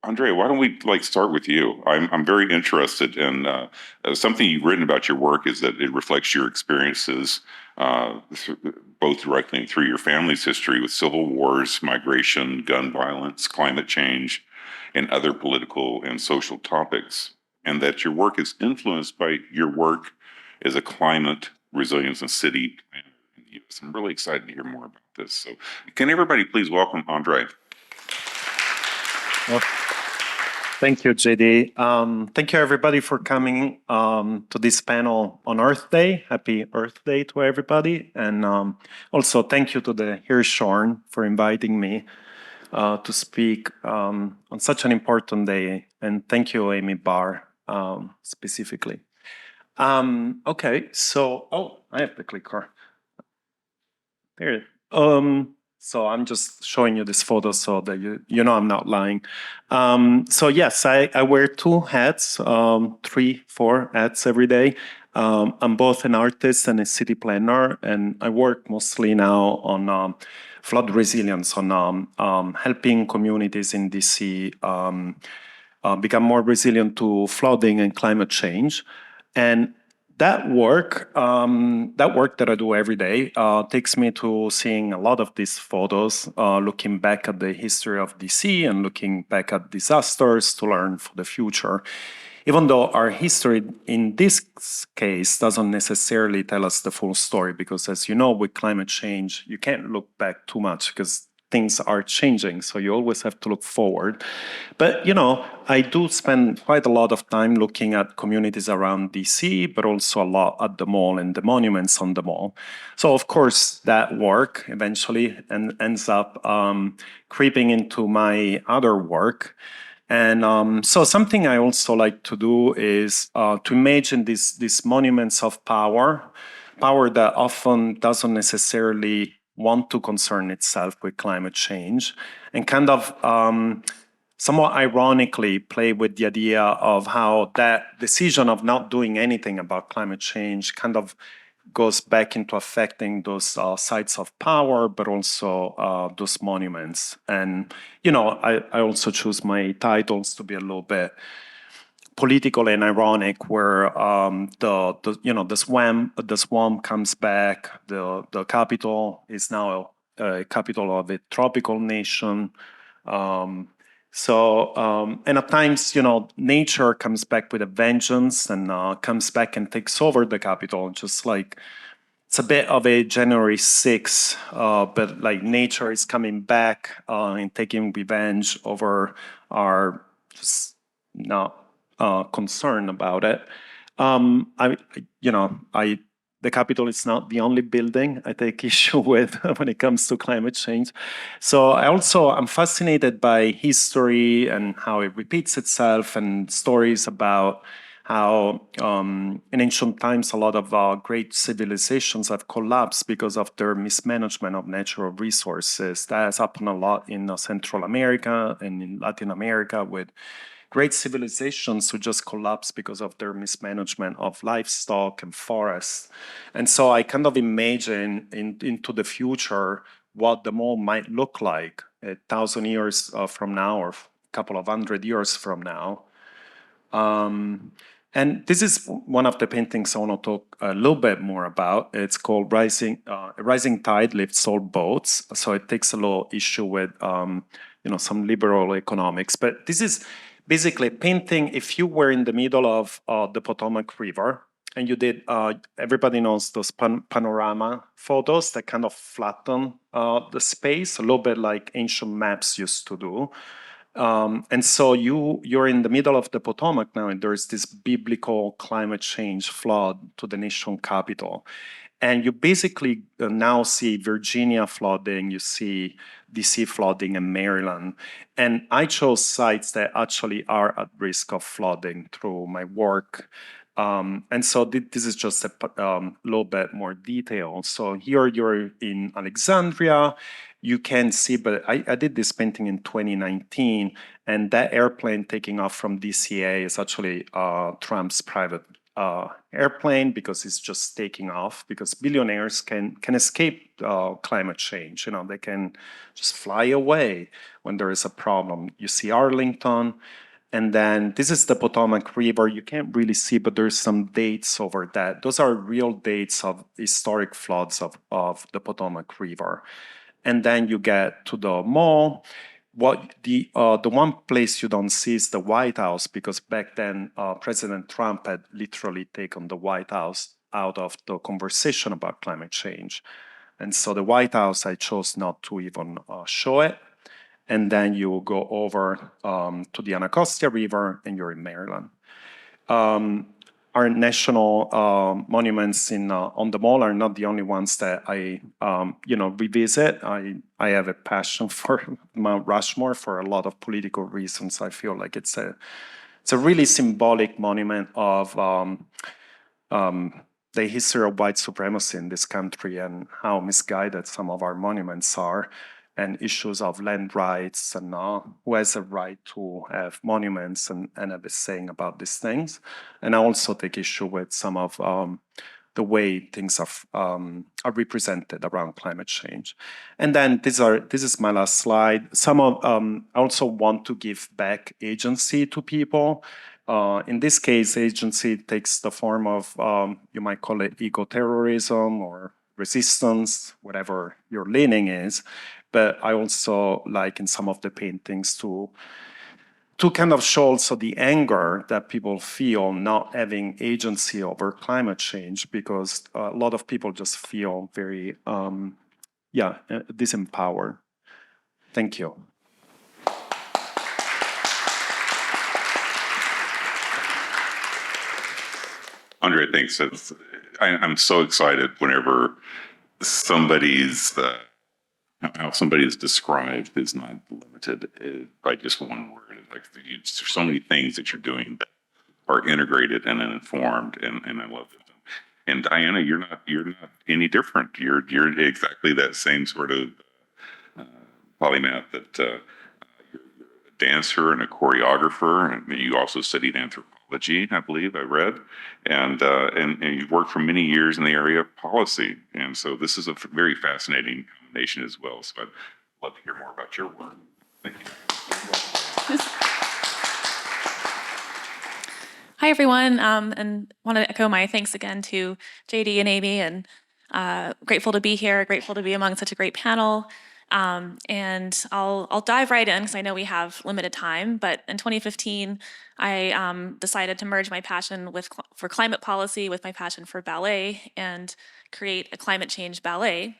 Andrea, why don't we start with you? I'm very interested in something you've written about your work is that it reflects your experiences, both directly and through your family's history with civil wars, migration, gun violence, climate change, and other political and social topics, and that your work is influenced by your work as a climate resilience and city planner in the U.S. I'm really excited to hear more about this. So, can everybody please welcome Andrea? Well, thank you, JD. Thank you, everybody, for coming to this panel on Earth Day. Happy Earth Day to everybody. And also, thank you to the Hirshhorn for inviting me to speak on such an important day. And thank you, Amy Barr, specifically. Okay, so, I have the clicker. There. So I'm just showing you this photo so that you know I'm not lying. So yes, I wear two hats, 3, 4 hats every day. I'm both an artist and a city planner, and I work mostly now on flood resilience, on helping communities in DC become more resilient to flooding and climate change. And that work that I do every day takes me to seeing a lot of these photos, looking back at the history of DC and looking back at disasters to learn for the future. Even though our history in this case doesn't necessarily tell us the full story, because as you know, with climate change, you can't look back too much because things are changing, so you always have to look forward. But, I do spend quite a lot of time looking at communities around DC, but also a lot at the mall and the monuments on the mall. So, of course, that work eventually ends up creeping into my other work. And so something I also like to do is to imagine these monuments of power that often doesn't necessarily want to concern itself with climate change, and kind of somewhat ironically play with the idea of how that decision of not doing anything about climate change kind of goes back into affecting those sites of power, but also those monuments. And, I also choose my titles to be a little bit political and ironic, where the swamp comes back. The capital is now a capital of a tropical nation. And at times, nature comes back with a vengeance and comes back and takes over the capital, just like it's a bit of a January 6th, but like nature is coming back and taking revenge over our just not concern about it. The Capitol is not the only building I take issue with when it comes to climate change. So I'm fascinated by history and how it repeats itself, and stories about how in ancient times a lot of great civilizations have collapsed because of their mismanagement of natural resources. That has happened a lot in Central America and in Latin America, with great civilizations who just collapse because of their mismanagement of livestock and forests. And so I kind of imagine into the future what the mall might look like 1,000 years from now, or a couple of 100 years from now. And this is one of the paintings I want to talk a little bit more about. It's called Rising Tide Lifts All Boats. So it takes a little issue with some liberal economics. But this is basically painting if you were in the middle of the Potomac River and you did, everybody knows those panorama photos that kind of flatten the space, a little bit like ancient maps used to do. And so you're in the middle of the Potomac now, and there's this biblical climate change flood to the nation capital. And you basically now see Virginia flooding, you see DC flooding, and Maryland. And I chose sites that actually are at risk of flooding through my work. And so this is just a little bit more detail. So here you're in Alexandria. You can see, but I did this painting in 2019, and that airplane taking off from DCA is actually Trump's private airplane because it's just taking off, because billionaires can escape climate change. You know, they can just fly away when there is a problem. You see Arlington, and then this is the Potomac River. You can't really see, but there's some dates over that. Those are real dates of historic floods of the Potomac River. And then you get to the mall. What the one place you don't see is the White House, because back then President Trump had literally taken the White House out of the conversation about climate change. And so the White House, I chose not to even show it. And then you go over to the Anacostia River, and you're in Maryland. Our national monuments on the mall are not the only ones that I revisit. I have a passion for Mount Rushmore for a lot of political reasons. I feel like it's a really symbolic monument of the history of white supremacy in this country and how misguided some of our monuments are, and issues of land rights and who has a right to have monuments and have a saying about these things. And I also take issue with some of the way things are represented around climate change. And then this is my last slide. I also want to give back agency to people. In this case, agency takes the form of, you might call it eco-terrorism or resistance, whatever your leaning is. But I also like in some of the paintings to kind of show also the anger that people feel not having agency over climate change, because a lot of people just feel very, disempowered. Thank you. Andrea, thanks. I'm so excited whenever somebody's how somebody is described is not limited by just one word. Like there's so many things that you're doing that are integrated and informed, and I love it. And Diana, you're not any different. You're exactly that same sort of polymath that you're a dancer and a choreographer, and you also studied anthropology, I believe I read, and you've worked for many years in the area of policy, and so this is a very fascinating combination as well. So I'd love to hear more about your work. Thank you. Hi, everyone, and want to echo my thanks again to JD and Amy, and grateful to be here, grateful to be among such a great panel. And I'll dive right in because I know we have limited time, but in 2015, I decided to merge my passion for climate policy with my passion for ballet and create a climate change ballet.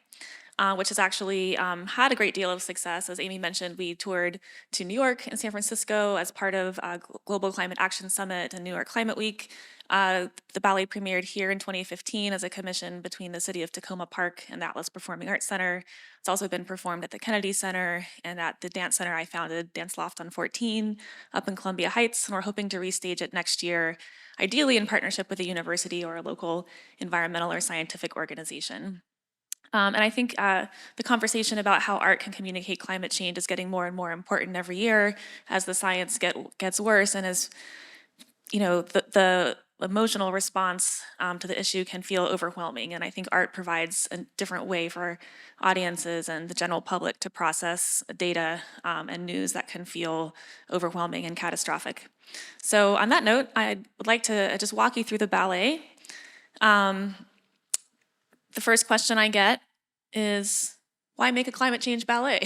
Which has actually had a great deal of success. As Amy mentioned, we toured to New York and San Francisco as part of Global Climate Action Summit and New York Climate Week. The ballet premiered here in 2015 as a commission between the city of Tacoma Park and the Atlas Performing Arts Center. It's also been performed at the Kennedy Center and at the dance center I founded, Dance Loft on 14, up in Columbia Heights, and we're hoping to restage it next year, ideally in partnership with a university or a local environmental or scientific organization. And I think the conversation about how art can communicate climate change is getting more and more important every year as the science gets worse, and as the emotional response to the issue can feel overwhelming. And I think art provides a different way for audiences and the general public to process data and news that can feel overwhelming and catastrophic. So on that note, I would like to just walk you through the ballet. The first question I get is, why make a climate change ballet?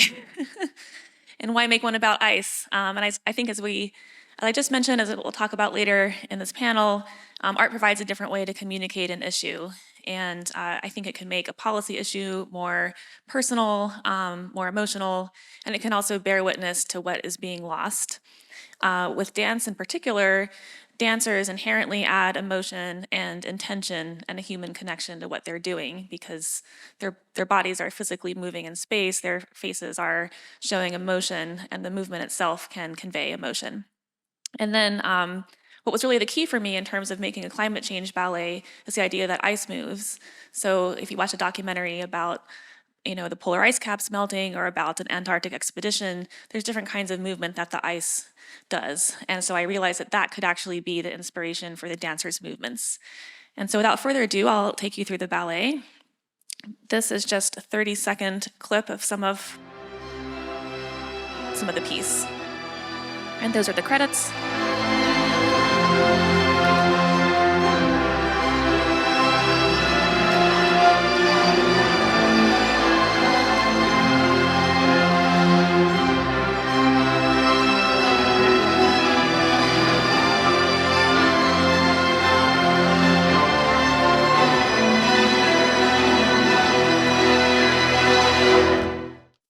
And why make one about ice? And I think as I just mentioned, as we'll talk about later in this panel, art provides a different way to communicate an issue. And I think it can make a policy issue more personal, more emotional, and it can also bear witness to what is being lost. With dance in particular, dancers inherently add emotion and intention and a human connection to what they're doing because their bodies are physically moving in space, their faces are showing emotion, and the movement itself can convey emotion. And then what was really the key for me in terms of making a climate change ballet is the idea that ice moves. So if you watch a documentary about the polar ice caps melting or about an Antarctic expedition, there's different kinds of movement that the ice does. And so I realized that that could actually be the inspiration for the dancers' movements. And so without further ado, I'll take you through the ballet. This is just a 30-second clip of some of the piece. And those are the credits.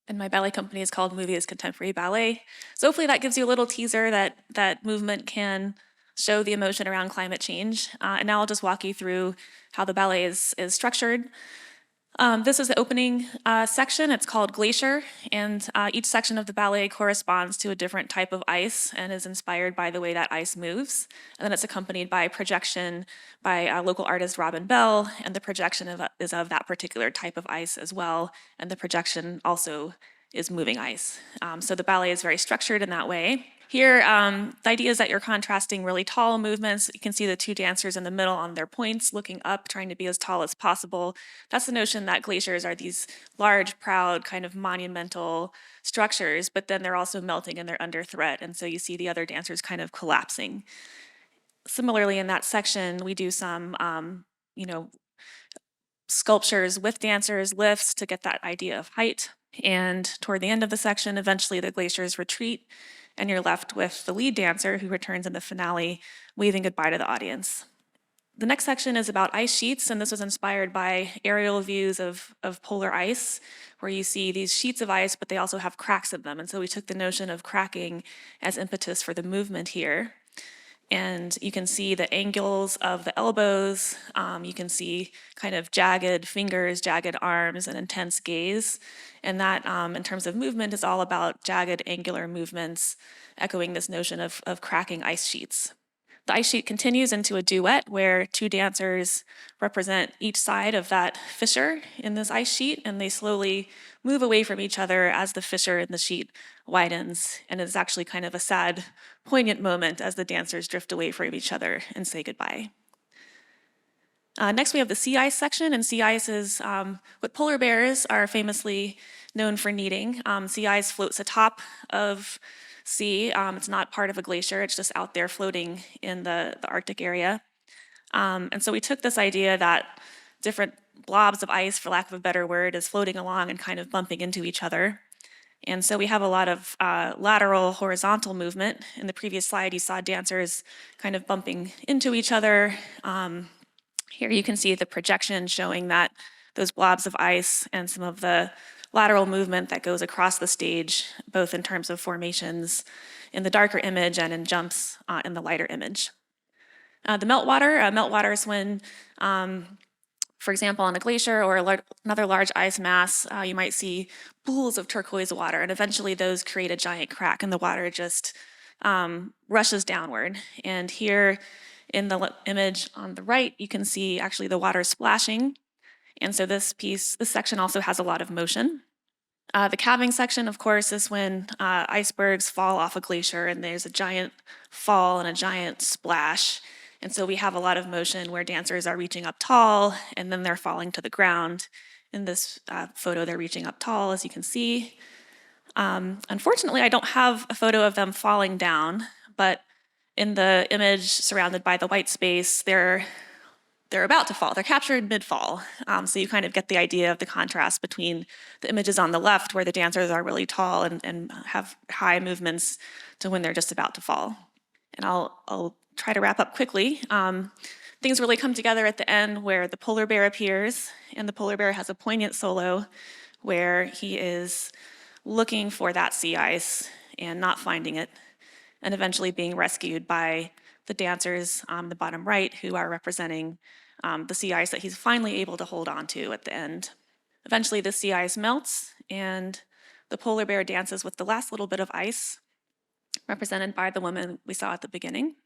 And my ballet company is called Movius Contemporary Ballet. So hopefully that gives you a little teaser that movement can show the emotion around climate change. And now I'll just walk you through how the ballet is structured. This is the opening section. It's called Glacier, and each section of the ballet corresponds to a different type of ice and is inspired by the way that ice moves. And then it's accompanied by projection by local artist Robin Bell, and the projection is of that particular type of ice as well, and the projection also is moving ice. So the ballet is very structured in that way. Here, the idea is that you're contrasting really tall movements. You can see the two dancers in the middle on their points, looking up, trying to be as tall as possible. That's the notion that glaciers are these large, proud, kind of monumental structures, but then they're also melting and they're under threat. And so you see the other dancers kind of collapsing. Similarly, in that section, we do some, sculptures with dancers, lifts to get that idea of height. And toward the end of the section, eventually the glaciers retreat, and you're left with the lead dancer who returns in the finale, waving goodbye to the audience. The next section is about ice sheets, and this was inspired by aerial views of polar ice, where you see these sheets of ice, but they also have cracks in them. And so we took the notion of cracking as impetus for the movement here. And you can see the angles of the elbows. You can see kind of jagged fingers, jagged arms, and intense gaze. And that, in terms of movement, is all about jagged, angular movements, echoing this notion of cracking ice sheets. The ice sheet continues into a duet where two dancers represent each side of that fissure in this ice sheet, and they slowly move away from each other as the fissure in the sheet widens. And it's actually kind of a sad, poignant moment as the dancers drift away from each other and say goodbye. Next, we have the sea ice section, and sea ice is what polar bears are famously known for needing. Sea ice floats atop of sea. It's not part of a glacier, it's just out there floating in the Arctic area. And so we took this idea that different blobs of ice, for lack of a better word, is floating along and kind of bumping into each other. And so we have a lot of lateral horizontal movement. In the previous slide, you saw dancers kind of bumping into each other. Here you can see the projection showing that those blobs of ice and some of the lateral movement that goes across the stage, both in terms of formations in the darker image and in jumps in the lighter image. The meltwater is when, for example, on a glacier or another large ice mass, you might see pools of turquoise water, and eventually those create a giant crack and the water just rushes downward. And here in the image on the right, you can see actually the water splashing. And so this section also has a lot of motion. The calving section, of course, is when icebergs fall off a glacier and there's a giant fall and a giant splash. And so we have a lot of motion where dancers are reaching up tall and then they're falling to the ground. In this photo, they're reaching up tall, as you can see. Unfortunately, I don't have a photo of them falling down, but in the image surrounded by the white space, they're about to fall. They're captured mid-fall. So you kind of get the idea of the contrast between the images on the left, where the dancers are really tall and have high movements, to when they're just about to fall. And I'll try to wrap up quickly. Things really come together at the end where the polar bear appears, and the polar bear has a poignant solo where he is looking for that sea ice and not finding it, and eventually being rescued by the dancers on the bottom right, who are representing the sea ice that he's finally able to hold on to at the end. Eventually the sea ice melts and the polar bear dances with the last little bit of ice, represented by the woman we saw at the beginning.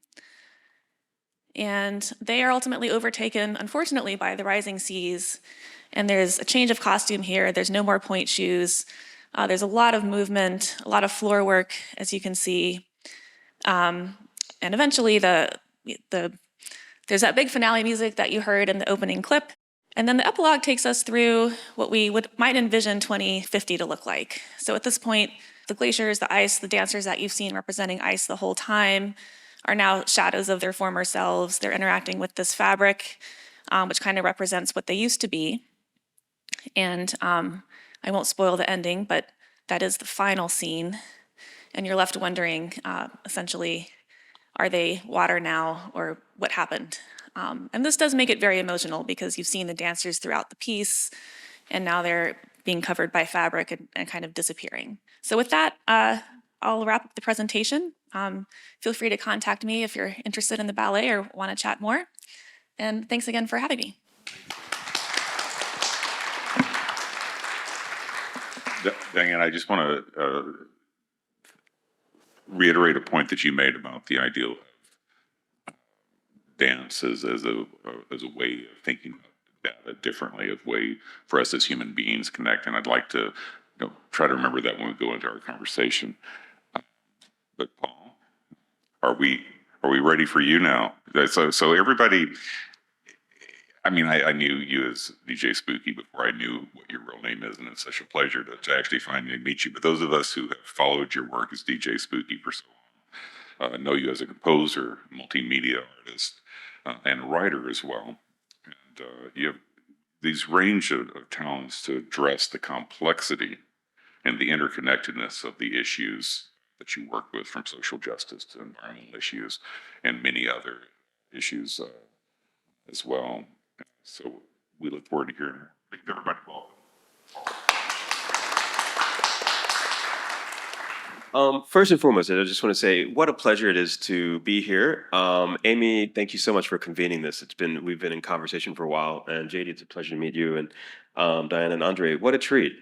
And they are ultimately overtaken, unfortunately, by the rising seas. And there's a change of costume here. There's no more point shoes. There's a lot of movement, a lot of floor work, as you can see. And eventually, there's that big finale music that you heard in the opening clip. And then the epilogue takes us through what we might envision 2050 to look like. So at this point, the glaciers, the ice, the dancers that you've seen representing ice the whole time are now shadows of their former selves. They're interacting with this fabric, which kind of represents what they used to be. And I won't spoil the ending, but that is the final scene. And you're left wondering, essentially, are they water now, or what happened? And this does make it very emotional because you've seen the dancers throughout the piece, and now they're being covered by fabric and kind of disappearing. So with that, I'll wrap up the presentation. Feel free to contact me if you're interested in the ballet or want to chat more. And thanks again for having me. Diane, I just want to reiterate a point that you made about the ideal of dance as a way of thinking about data differently, a way for us as human beings connect. And I'd like to try to remember that when we go into our conversation. But Paul, are we ready for you now? So everybody, I mean, I knew you as DJ Spooky before I knew what your real name is, and it's such a pleasure to actually finally meet you. But those of us who have followed your work as DJ Spooky for so long know you as a composer, multimedia artist, and writer as well. And you have these range of talents to address the complexity and the interconnectedness of the issues that you work with, from social justice to environmental issues and many other issues as well. So we look forward to hearing her. Thank you, everybody. First and foremost, I just want to say what a pleasure it is to be here. Amy, thank you so much for convening this. We've been in conversation for a while, and JD, it's a pleasure to meet you, and Diana and Andre, what a treat.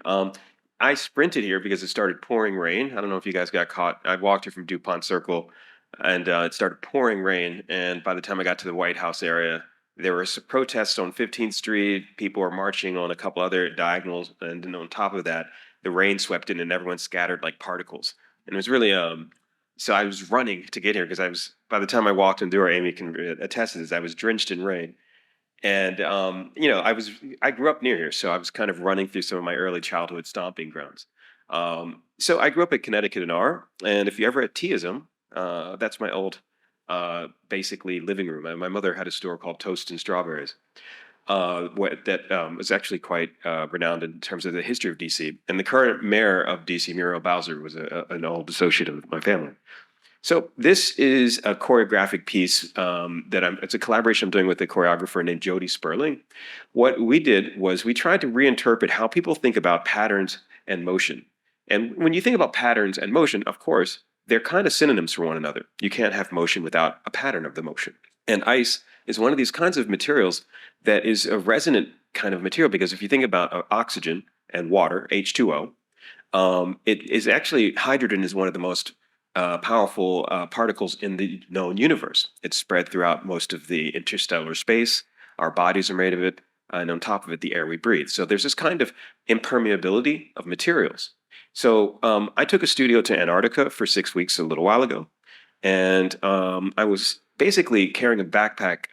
I sprinted here because it started pouring rain. I don't know if you guys got caught. I walked here from DuPont Circle, and it started pouring rain. And by the time I got to the White House area, there were some protests on 15th Street. People were marching on a couple other diagonals, and then on top of that, the rain swept in and everyone scattered like particles. And it was really so I was running to get here because by the time I walked in the door, Amy can attest to this, I was drenched in rain. And I grew up near here, so I was kind of running through some of my early childhood stomping grounds. So I grew up at Connecticut and R, and if you ever at Teaism, that's my old basically living room. My mother had a store called Toast and Strawberries. That was actually quite renowned in terms of the history of DC. And the current mayor of DC, Muriel Bowser, was an old associate of my family. So this is a choreographic piece it's a collaboration I'm doing with a choreographer named Jody Sperling. What we did was we tried to reinterpret how people think about patterns and motion. And when you think about patterns and motion, of course, they're kind of synonyms for one another. You can't have motion without a pattern of the motion. And ice is one of these kinds of materials that is a resonant kind of material, because if you think about oxygen and water, H2O, it is actually, hydrogen is one of the most powerful particles in the known universe. It's spread throughout most of the interstellar space. Our bodies are made of it, and on top of it, the air we breathe. So there's this kind of impermeability of materials. So I took a studio to Antarctica for 6 weeks a little while ago, and I was basically carrying a backpack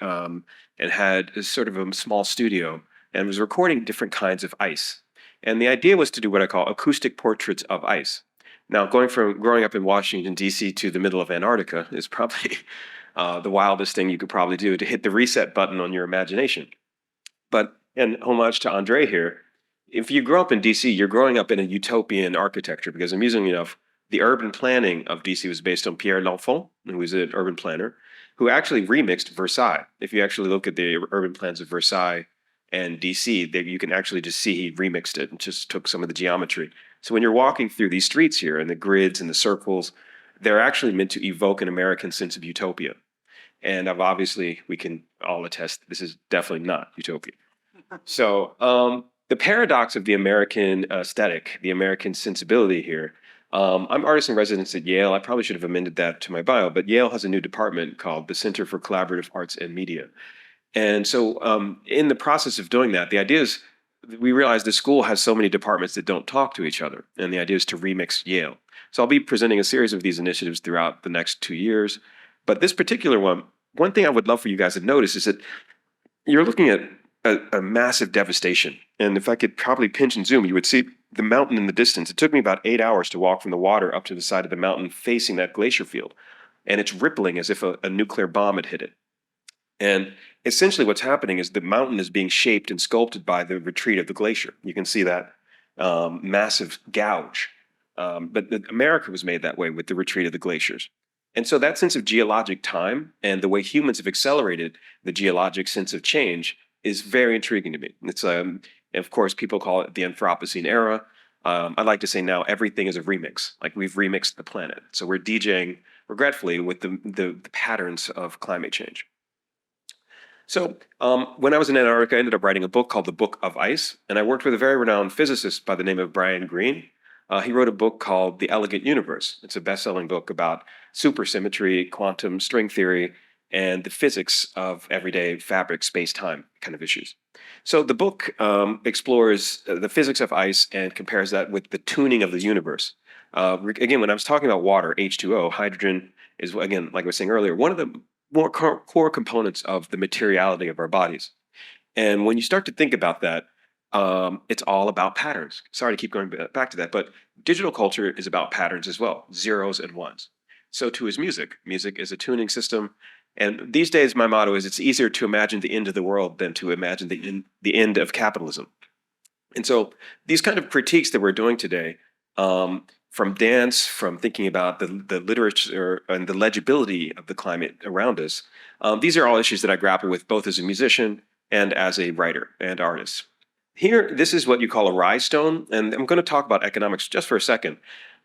and had a sort of a small studio and was recording different kinds of ice. And the idea was to do what I call acoustic portraits of ice. Now, going from growing up in Washington, D.C. to the middle of Antarctica is probably the wildest thing you could probably do, to hit the reset button on your imagination. But in homage to Andre here, if you grow up in D.C., you're growing up in a utopian architecture, because amusingly enough, the urban planning of D.C. was based on Pierre L'Enfant, who was an urban planner, who actually remixed Versailles. If you actually look at the urban plans of Versailles and D.C., you can actually just see he remixed it and just took some of the geometry. So when you're walking through these streets here, and the grids and the circles, they're actually meant to evoke an American sense of utopia. And obviously, we can all attest this is definitely not utopia. So the paradox of the American aesthetic, the American sensibility here, I'm artist in residence at Yale. I probably should have amended that to my bio, but Yale has a new department called the Center for Collaborative Arts and Media. And so, in the process of doing that, the idea is we realize the school has so many departments that don't talk to each other. And the idea is to remix Yale. So I'll be presenting a series of these initiatives throughout the next 2 years. But this particular one thing I would love for you guys to notice is that you're looking at a massive devastation. And if I could probably pinch and zoom, you would see the mountain in the distance. It took me about 8 hours to walk from the water up to the side of the mountain facing that glacier field. And it's rippling as if a nuclear bomb had hit it. And essentially what's happening is the mountain is being shaped and sculpted by the retreat of the glacier. You can see that massive gouge. But America was made that way with the retreat of the glaciers. And so that sense of geologic time and the way humans have accelerated the geologic sense of change is very intriguing to me. It's of course, people call it the Anthropocene era. I like to say now everything is a remix. Like we've remixed the planet. So we're DJing, regretfully, with the patterns of climate change. So when I was in Antarctica, I ended up writing a book called The Book of Ice. And I worked with a very renowned physicist by the name of Brian Greene. He wrote a book called The Elegant Universe. It's a best-selling book about supersymmetry, quantum string theory, and the physics of everyday fabric, space-time kind of issues. So the book explores the physics of ice and compares that with the tuning of the universe. Again, when I was talking about water, H2O, hydrogen is, again, like I was saying earlier, one of the more core components of the materiality of our bodies. And when you start to think about that, it's all about patterns. Sorry to keep going back to that, but digital culture is about patterns as well, zeros and ones. So too is music. Music is a tuning system. And these days, my motto is it's easier to imagine the end of the world than to imagine the end of capitalism. And so these kind of critiques that we're doing today, from dance, from thinking about the literature and the legibility of the climate around us, these are all issues that I grapple with both as a musician and as a writer and artist. Here, this is what you call a rise stone, and I'm going to talk about economics just for a second.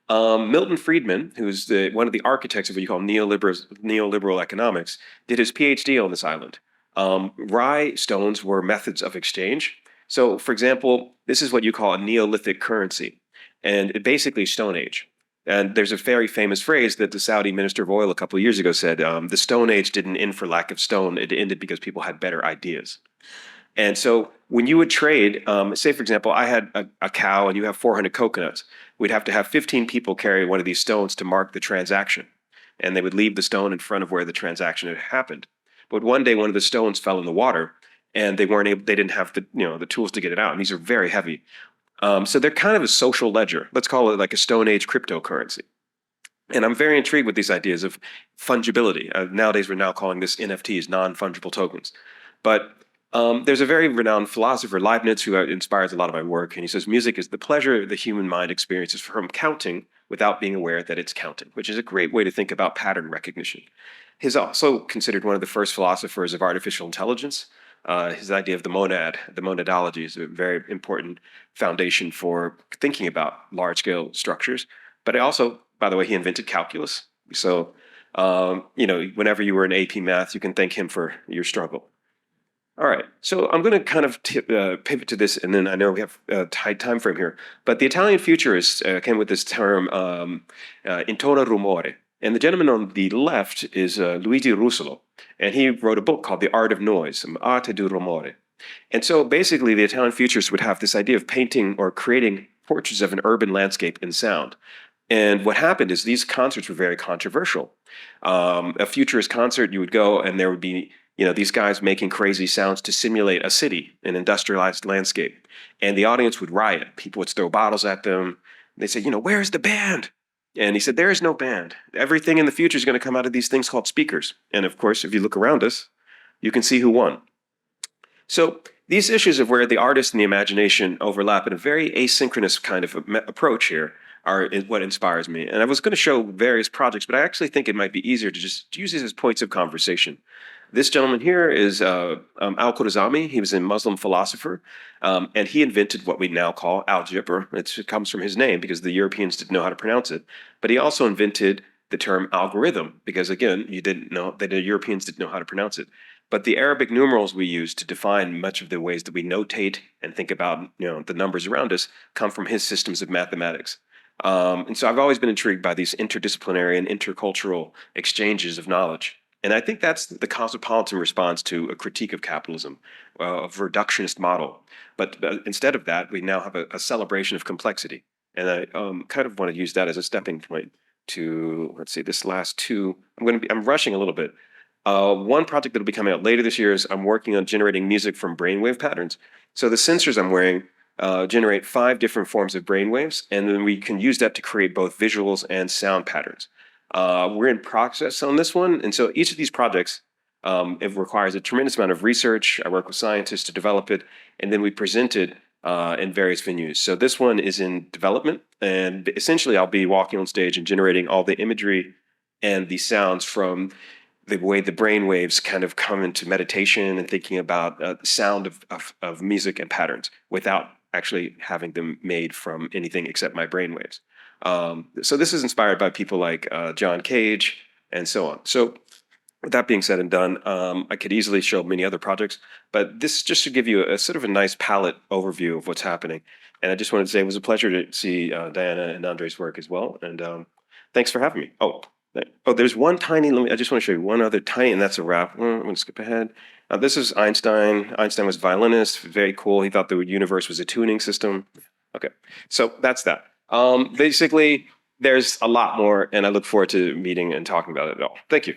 Milton Friedman, who's one of the architects of what you call neoliberal economics, did his PhD on this island. Rye stones were methods of exchange. So, for example, this is what you call a Neolithic currency, and it basically Stone Age. And there's a very famous phrase that the Saudi Minister of Oil a couple of years ago said, the Stone Age didn't end for lack of stone, it ended because people had better ideas. And so when you would trade, say, for example, I had a cow and you have 400 coconuts, we'd have to have 15 people carry one of these stones to mark the transaction. And they would leave the stone in front of where the transaction had happened. But one day, one of the stones fell in the water and they didn't have the tools to get it out. And these are very heavy. So they're kind of a social ledger. Let's call it like a Stone Age cryptocurrency. And I'm very intrigued with these ideas of fungibility. Nowadays, we're now calling this NFTs, non-fungible tokens. But there's a very renowned philosopher, Leibniz, who inspires a lot of my work. And he says, music is the pleasure the human mind experiences from counting without being aware that it's counting, which is a great way to think about pattern recognition. He's also considered one of the first philosophers of artificial intelligence. His idea of the monad, the monadology, is a very important foundation for thinking about large-scale structures. But also, by the way, he invented calculus. So, whenever you were in AP math, you can thank him for your struggle. All right, so I'm going to kind of pivot to this, and then I know we have a tight time frame here. But the Italian futurists came with this term, intono rumore. And the gentleman on the left is Luigi Russolo, and he wrote a book called The Art of Noise, Arte du Rumore. And so basically the Italian futurists would have this idea of painting or creating portraits of an urban landscape in sound. And what happened is these concerts were very controversial. A futurist concert, you would go and there would be these guys making crazy sounds to simulate a city, an industrialized landscape. And the audience would riot. People would throw bottles at them. They say, where's the band? And he said, there is no band. Everything in the future is going to come out of these things called speakers. And of course, if you look around us, you can see who won. So these issues of where the artist and the imagination overlap in a very asynchronous kind of approach here are what inspires me. And I was going to show various projects, but I actually think it might be easier to just use these as points of conversation. This gentleman here is Al-Khwarizmi. He was a Muslim philosopher, and he invented what we now call algebra. It comes from his name because the Europeans didn't know how to pronounce it. But he also invented the term algorithm because, again, the Europeans didn't know how to pronounce it. But the Arabic numerals we use to define much of the ways that we notate and think about the numbers around us come from his systems of mathematics. And so I've always been intrigued by these interdisciplinary and intercultural exchanges of knowledge. And I think that's the cosmopolitan response to a critique of capitalism, of reductionist model. But instead of that, we now have a celebration of complexity. And I kind of want to use that as a stepping point to, let's see, this last two. I'm rushing a little bit. One project that'll be coming out later this year is I'm working on generating music from brainwave patterns. So the sensors I'm wearing generate 5 different forms of brainwaves, and then we can use that to create both visuals and sound patterns. We're in process on this one, and so each of these projects, it requires a tremendous amount of research. I work with scientists to develop it, and then we present it in various venues. So this one is in development, and essentially I'll be walking on stage and generating all the imagery and the sounds from the way the brain waves kind of come into meditation and thinking about the sound of music and patterns without actually having them made from anything except my brain waves. So this is inspired by people like John Cage and so on. So with that being said and done, I could easily show many other projects, but this is just to give you a sort of a nice palette overview of what's happening. And I just wanted to say it was a pleasure to see Diana and Andre's work as well. And thanks for having me. There's one tiny, I just want to show you one other tiny, and that's a wrap. I'm going to skip ahead. This is Einstein. Einstein was a violinist, very cool. He thought the universe was a tuning system. Okay, so that's that. Basically, there's a lot more, and I look forward to meeting and talking about it all. Thank you.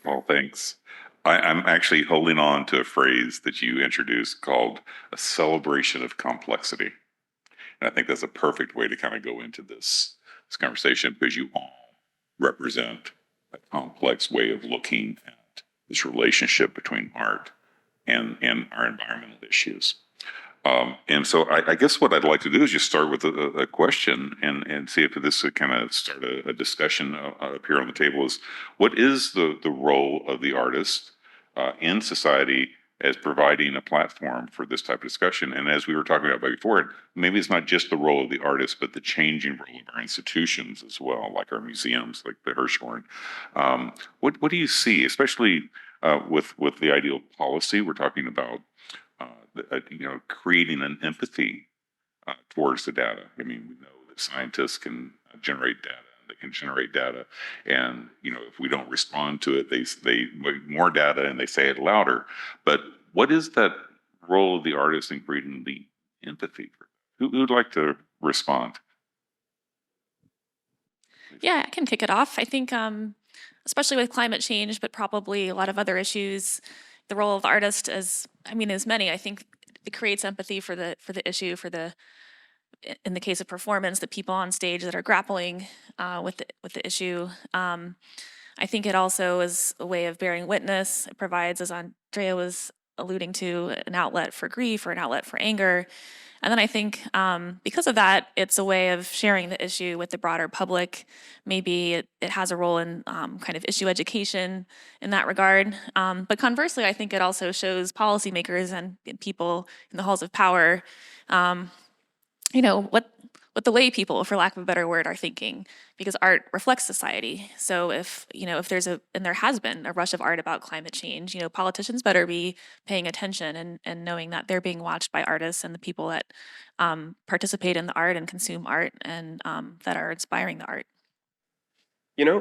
Well, thanks. I'm actually holding on to a phrase that you introduced called a celebration of complexity. And I think that's a perfect way to kind of go into this conversation, because you all represent a complex way of looking at this relationship between art and our environmental issues. And so I guess what I'd like to do is just start with a question and see if this would kind of start a discussion up here on the table. Is what is the role of the artist in society as providing a platform for this type of discussion? And as we were talking about before, maybe it's not just the role of the artist, but the changing role of our institutions as well, like our museums, like the Hirshhorn. What do you see, especially with the idea of policy? We're talking about creating an empathy towards the data. I mean, we know that scientists can generate data. They can generate data, and if we don't respond to it, they make more data and they say it louder. But what is that role of the artist in creating the empathy? Who would like to respond? Yeah, I can kick it off. I think, especially with climate change, but probably a lot of other issues, the role of the artist is many. I think it creates empathy for the issue, in the case of performance, the people on stage that are grappling with the issue. I think it also is a way of bearing witness. It provides, as Andrea was alluding to, an outlet for grief or an outlet for anger. And then I think because of that, it's a way of sharing the issue with the broader public. Maybe it has a role in kind of issue education in that regard. But conversely, I think it also shows policymakers and people in the halls of power, what the lay people, for lack of a better word, are thinking, because art reflects society. So if there's and there has been a rush of art about climate change, politicians better be paying attention and knowing that they're being watched by artists and the people that participate in the art and consume art and that are inspiring the art.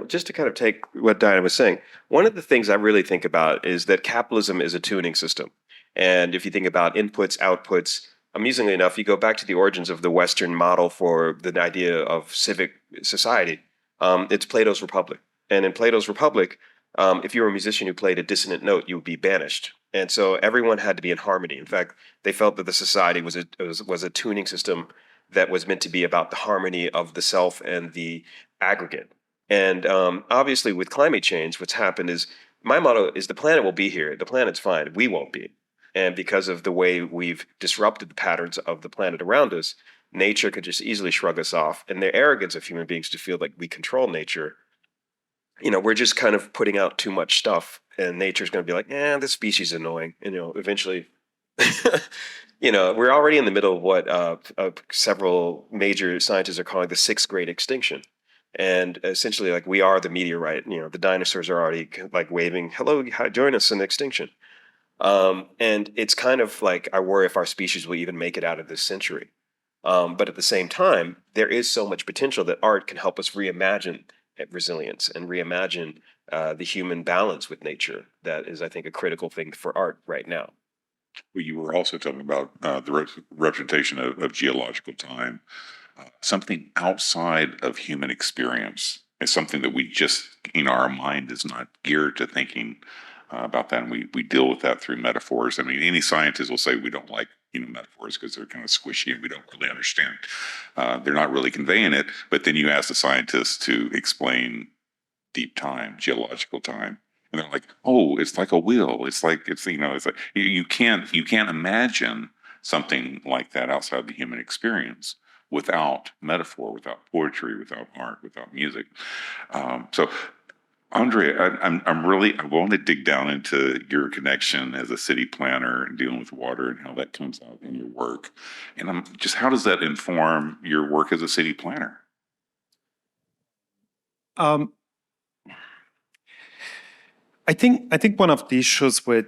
Just to kind of take what Diana was saying, one of the things I really think about is that capitalism is a tuning system. And if you think about inputs, outputs, amusingly enough, you go back to the origins of the Western model for the idea of civic society. It's Plato's Republic. And in Plato's Republic, if you were a musician who played a dissonant note, you would be banished. And so everyone had to be in harmony. In fact, they felt that the society was a tuning system that was meant to be about the harmony of the self and the aggregate. And obviously with climate change, what's happened is, my motto is the planet will be here. The planet's fine. We won't be. And because of the way we've disrupted the patterns of the planet around us, nature could just easily shrug us off. And the arrogance of human beings to feel like we control nature, we're just kind of putting out too much stuff, and nature's going to be like, this species is annoying. And, eventually, we're already in the middle of what several major scientists are calling the 6th great extinction. And essentially, like, we are the meteorite. The dinosaurs are already like waving, hello, join us in extinction. And it's kind of like I worry if our species will even make it out of this century. But at the same time, there is so much potential that art can help us reimagine resilience and reimagine the human balance with nature. That is, I think, a critical thing for art right now. Well, you were also talking about the representation of geological time, something outside of human experience. It's something that we just, our mind is not geared to thinking about that, and we deal with that through metaphors. I mean, any scientist will say we don't like metaphors because they're kind of squishy and we don't really understand. They're not really conveying it. But then you ask the scientists to explain deep time, geological time, and they're like, "Oh, it's like a wheel. It's like it's like you can't imagine something like that outside the human experience without metaphor, without poetry, without art, without music." So, Andrea, I want to dig down into your connection as a city planner and dealing with water and how that comes out in your work, and just how does that inform your work as a city planner? Um, I think one of the issues with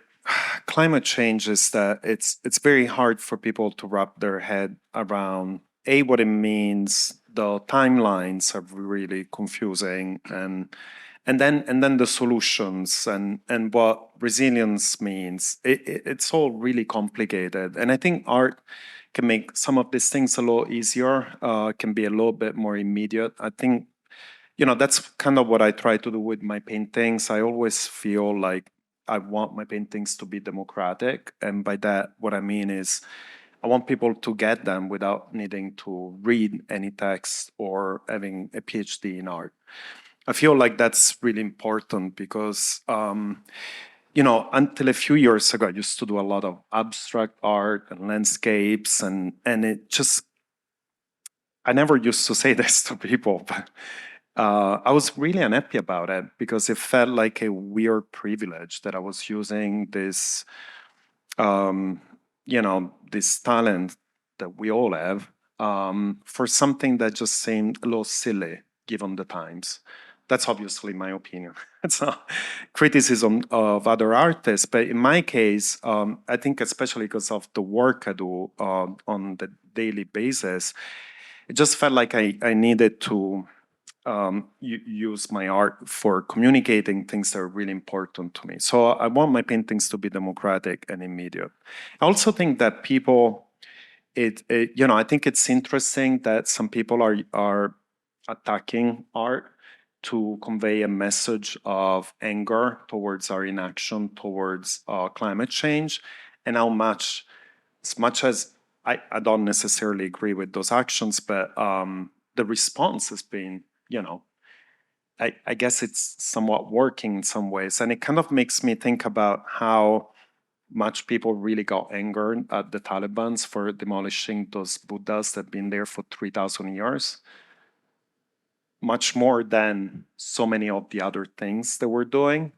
climate change is that it's very hard for people to wrap their head around what it means. The timelines are really confusing, and then the solutions and what resilience means. It's all really complicated, and I think art can make some of these things a little easier. Can be a little bit more immediate. I think that's kind of what I try to do with my paintings. I always feel like I want my paintings to be democratic. And by that, what I mean is I want people to get them without needing to read any text or having a PhD in art. I feel like that's really important because, until a few years ago, I used to do a lot of abstract art and landscapes, and it just, I never used to say this to people, but I was really unhappy about it because it felt like a weird privilege that I was using this, this talent that we all have for something that just seemed a little silly given the times. That's obviously my opinion. It's a criticism of other artists, but in my case, I think especially because of the work I do on the daily basis, it just felt like I needed to use my art for communicating things that are really important to me. So I want my paintings to be democratic and immediate. I also think that people, I think it's interesting that some people are attacking art to convey a message of anger towards our inaction towards climate change, and how much, as much as I don't necessarily agree with those actions, but the response has been, I guess it's somewhat working in some ways. And it kind of makes me think about how much people really got angered at the Taliban for demolishing those Buddhas that have been there for 3,000 years. Much more than so many of the other things that we're doing.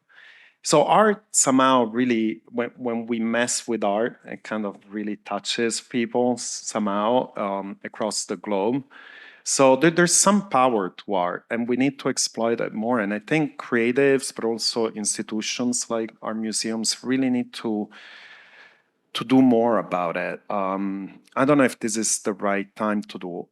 So art somehow really, when we mess with art, it kind of really touches people somehow across the globe. So there's some power to art, and we need to exploit it more. And I think creatives, but also institutions like our museums, really need to do more about it. I don't know if this is the right time to do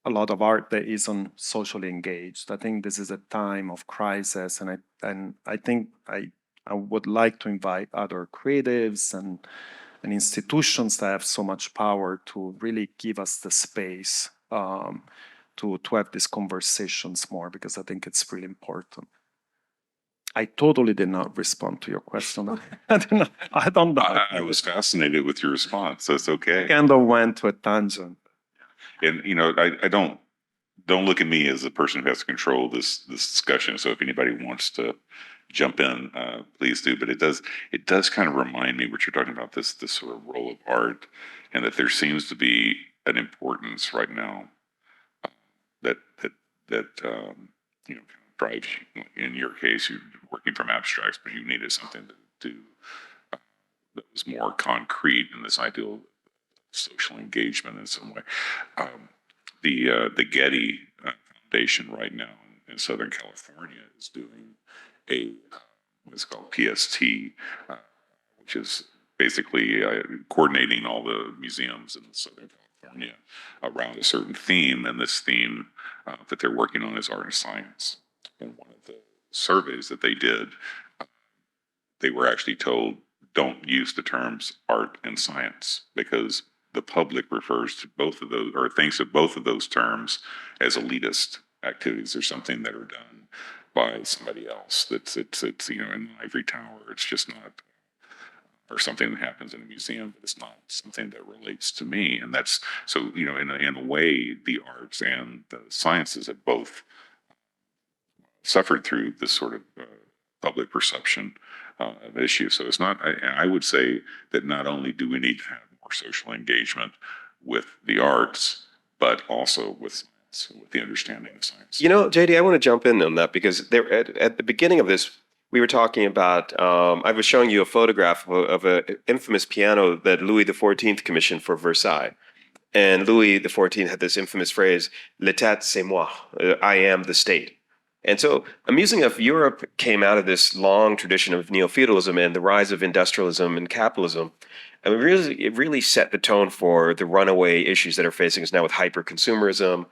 a lot of art that isn't socially engaged. I think this is a time of crisis, and I think I would like to invite other creatives and institutions that have so much power to really give us the space to have these conversations more, because I think it's really important. I totally did not respond to your question. I don't know. I was fascinated with your response. That's okay. Kind of went to a tangent. And I don't look at me as the person who has to control this discussion. So if anybody wants to jump in, please do. But it does kind of remind me what you're talking about, this sort of role of art, and that there seems to be an importance right now that kind of drives you. In your case, you're working from abstracts, but you needed something to that was more concrete in this ideal of social engagement in some way. The Getty Foundation right now in Southern California is doing a It's called PST, which is basically coordinating all the museums in Southern California around a certain theme. And this theme that they're working on is art and science. And one of the surveys that they did, they were actually told, don't use the terms art and science, because the public refers to both of those, or thinks of both of those terms as elitist activities or something that are done by somebody else. It's in the ivory tower. It's just not, or something that happens in a museum, but it's not something that relates to me. And that's so, in a way, the arts and the sciences have both suffered through this sort of public perception of issue. So it's not, I would say that not only do we need to have more social engagement with the arts, but also with science, with the understanding of science. JD, I want to jump in on that because there, at the beginning of this, we were talking about, I was showing you a photograph of an infamous piano that Louis XIV commissioned for Versailles. And Louis XIV had this infamous phrase, "L'État c'est moi," I am the state. And so amusing enough, Europe came out of this long tradition of neo-feudalism and the rise of industrialism and capitalism. And it really set the tone for the runaway issues that are facing us now with hyper-consumerism.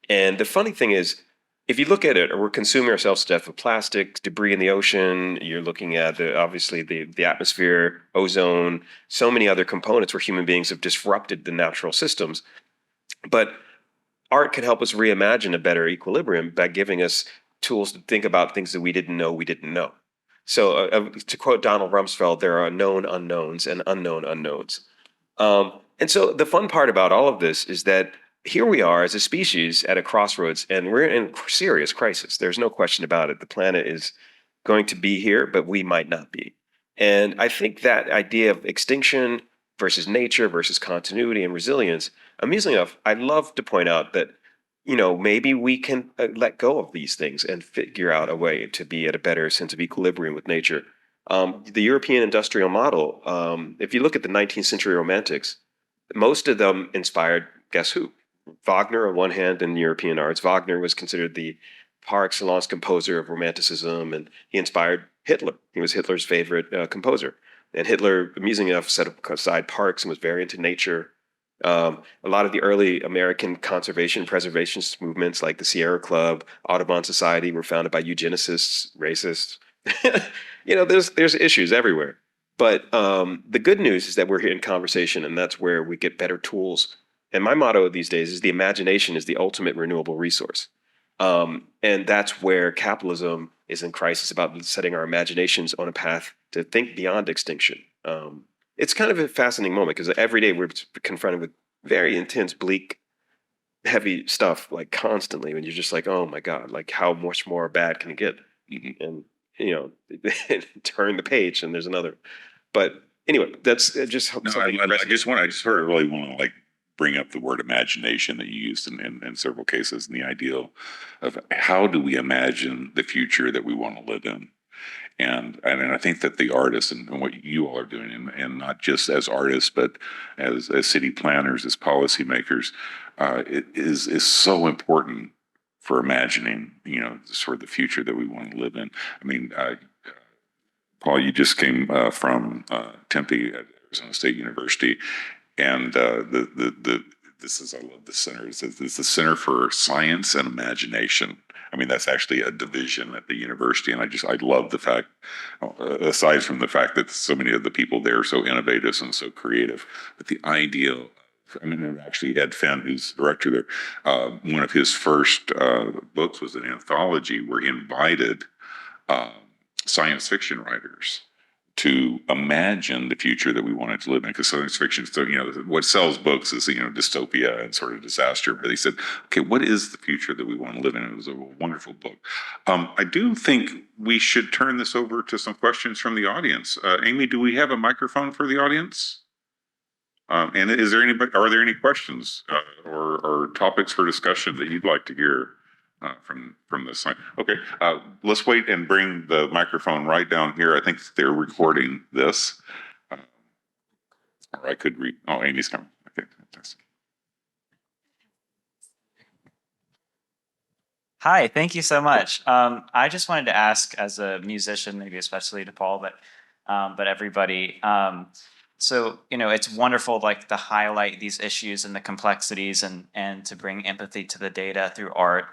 And the funny thing is, if you look at it, we're consuming ourselves to death with plastic, debris in the ocean. You're looking at obviously the atmosphere, ozone, so many other components where human beings have disrupted the natural systems. But art can help us reimagine a better equilibrium by giving us tools to think about things that we didn't know we didn't know. So to quote Donald Rumsfeld, there are known unknowns and unknown unknowns. And so the fun part about all of this is that here we are as a species at a crossroads, and we're in serious crisis. There's no question about it. The planet is going to be here, but we might not be. And I think that idea of extinction versus nature versus continuity and resilience, amusingly enough, I love to point out that, maybe we can let go of these things and figure out a way to be at a better sense of equilibrium with nature. The European industrial model, if you look at the 19th century romantics, most of them inspired, guess who? Wagner on one hand in European arts. Wagner was considered the par excellence composer of romanticism, and he inspired Hitler. He was Hitler's favorite composer. And Hitler, amusing enough, set aside parks and was very into nature. A lot of the early American conservation preservationist movements like the Sierra Club, Audubon Society were founded by eugenicists, racists. There's issues everywhere. But the good news is that we're here in conversation, and that's where we get better tools. And my motto these days is the imagination is the ultimate renewable resource. And that's where capitalism is in crisis, about setting our imaginations on a path to think beyond extinction. It's kind of a fascinating moment because every day we're confronted with very intense, bleak, heavy stuff, like constantly, when you're just like, oh my God, like how much more bad can it get? And, turn the page and there's another. But anyway, that's just something. I just really want to bring up the word imagination that you used in several cases, and the ideal of how do we imagine the future that we want to live in. And I think that the artists and what you all are doing, and not just as artists, but as city planners, as policymakers, it is so important for imagining, sort of the future that we want to live in. I mean, Paul, you just came from Tempe at Arizona State University, and I love the center. It's the Center for Science and Imagination. I mean, that's actually a division at the university, and I love the fact, aside from the fact that so many of the people there are so innovative and so creative, but the idea. Actually, Ed Fenn, who's the director there, one of his first books was an anthology where he invited science fiction writers to imagine the future that we wanted to live in, because science fiction, so what sells books is dystopia and sort of disaster. But they said, okay, what is the future that we want to live in? It was a wonderful book. I do think we should turn this over to some questions from the audience. Amy, do we have a microphone for the audience? And are there any questions or topics for discussion that you'd like to hear from this side? Okay, let's wait and bring the microphone right down here. I think they're recording this. Or I could read. Oh, Amy's coming. Okay, fantastic. Hi, thank you so much. I just wanted to ask, as a musician, maybe especially to Paul, but everybody. So it's wonderful, like to highlight these issues and the complexities, and to bring empathy to the data through art.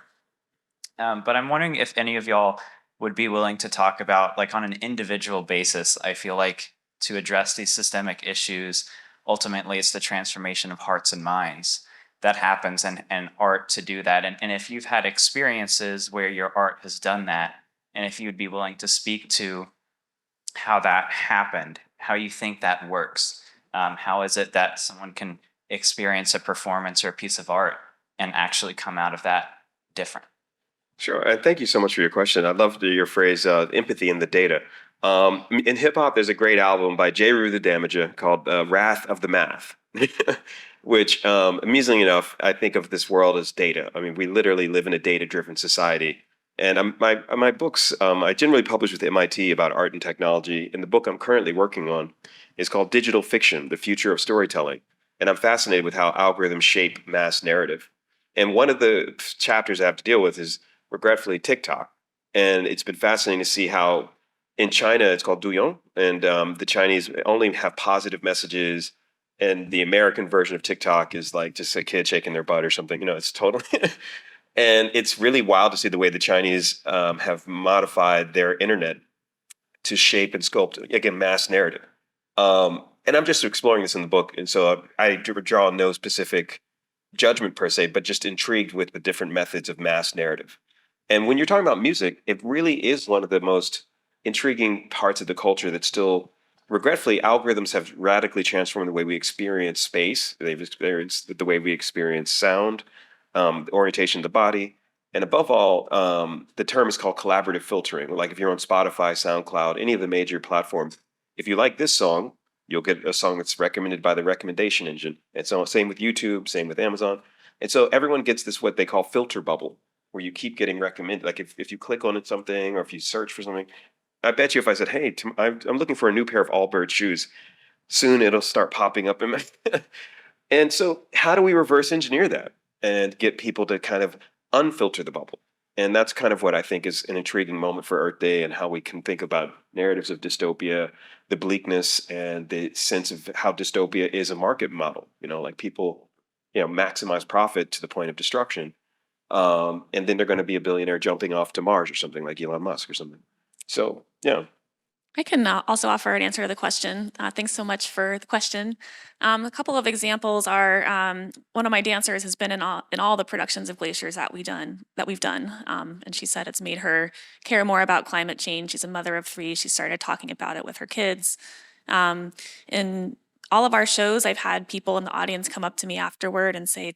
But I'm wondering if any of y'all would be willing to talk about, like on an individual basis. I feel like to address these systemic issues, ultimately, it's the transformation of hearts and minds that happens, and art to do that. And if you've had experiences where your art has done that, and if you'd be willing to speak to how that happened, how you think that works. How is it that someone can experience a performance or a piece of art and actually come out of that different? Sure, and thank you so much for your question. I love your phrase, empathy in the data. In hip hop, there's a great album by J. Rue the Damager called Wrath of the Math, which, amusingly enough, I think of this world as data. I mean, we literally live in a data-driven society. And my books, I generally publish with MIT about art and technology. And the book I'm currently working on is called Digital Fiction, The Future of Storytelling. And I'm fascinated with how algorithms shape mass narrative. And one of the chapters I have to deal with is, regretfully, TikTok. And it's been fascinating to see how in China it's called Douyin, and the Chinese only have positive messages, and the American version of TikTok is like just a kid shaking their butt or something. It's totally, and it's really wild to see the way the Chinese have modified their internet to shape and sculpt, again, mass narrative. And I'm just exploring this in the book, and so I draw no specific judgment per se, but just intrigued with the different methods of mass narrative. And when you're talking about music, it really is one of the most intriguing parts of the culture that still, regretfully, algorithms have radically transformed the way we experience space. They've experienced the way we experience sound, the orientation of the body. And above all, the term is called collaborative filtering. Like if you're on Spotify, SoundCloud, any of the major platforms, if you like this song, you'll get a song that's recommended by the recommendation engine. And so same with YouTube, same with Amazon. And so everyone gets this, what they call filter bubble, where you keep getting recommended. Like if you click on something, or if you search for something, I bet you if I said, hey, I'm looking for a new pair of Allbirds shoes, soon it'll start popping up in my And so how do we reverse engineer that and get people to kind of unfilter the bubble? And that's kind of what I think is an intriguing moment for Earth Day, and how we can think about narratives of dystopia, the bleakness and the sense of how dystopia is a market model. Like people, maximize profit to the point of destruction. And then they're going to be a billionaire jumping off to Mars or something, like Elon Musk or something. So, yeah. I can also offer an answer to the question. Thanks so much for the question. A couple of examples are, one of my dancers has been in all the productions of Glaciers that we've done, and she said it's made her care more about climate change. She's a mother of 3. She started talking about it with her kids. In all of our shows, I've had people in the audience come up to me afterward and say,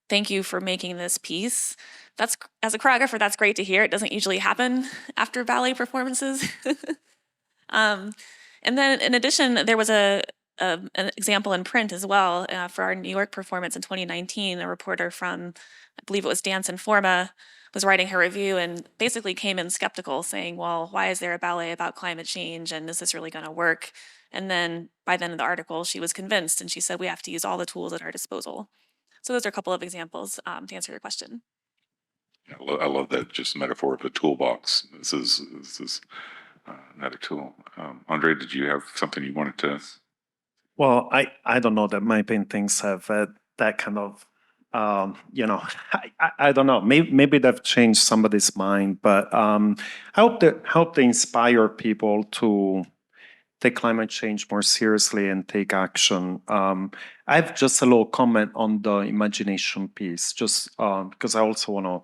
"Thank you for making this piece." That's, as a choreographer, that's great to hear. It doesn't usually happen after ballet performances. And then in addition, there was an example in print as well for our New York performance in 2019. A reporter from, I believe it was Dance Informa, was writing her review and basically came in skeptical, saying, well, why is there a ballet about climate change, and is this really going to work? And then by the end of the article, she was convinced, and she said we have to use all the tools at our disposal. So those are a couple of examples to answer your question. I love that, just metaphor of a toolbox. This is another tool. Andre, did you have something you wanted to? Well, I don't know that my paintings have that kind of, I don't know. Maybe they've changed somebody's mind, but I hope they inspire people to take climate change more seriously and take action. I have just a little comment on the imagination piece, just because I also want to.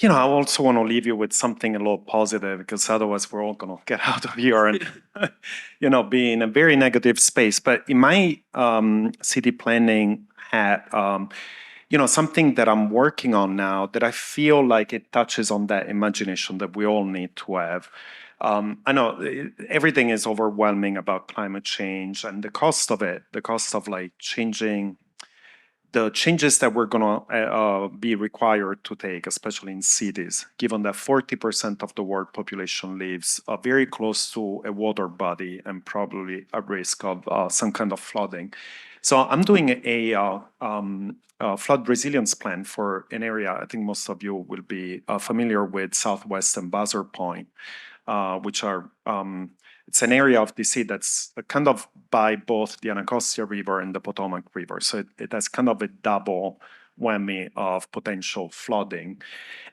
I also want to leave you with something a little positive, because otherwise we're all going to get out of here and, be in a very negative space. But in my city planning hat, something that I'm working on now that I feel like it touches on that imagination that we all need to have. I know everything is overwhelming about climate change and the cost of it, the cost of like the changes that we're going to be required to take, especially in cities, given that 40% of the world population lives very close to a water body and probably at risk of some kind of flooding. So I'm doing a flood resilience plan for an area. I think most of you will be familiar with Southwest and Buzzer Point, which are it's an area of DC that's kind of by both the Anacostia River and the Potomac River. So it has kind of a double whammy of potential flooding.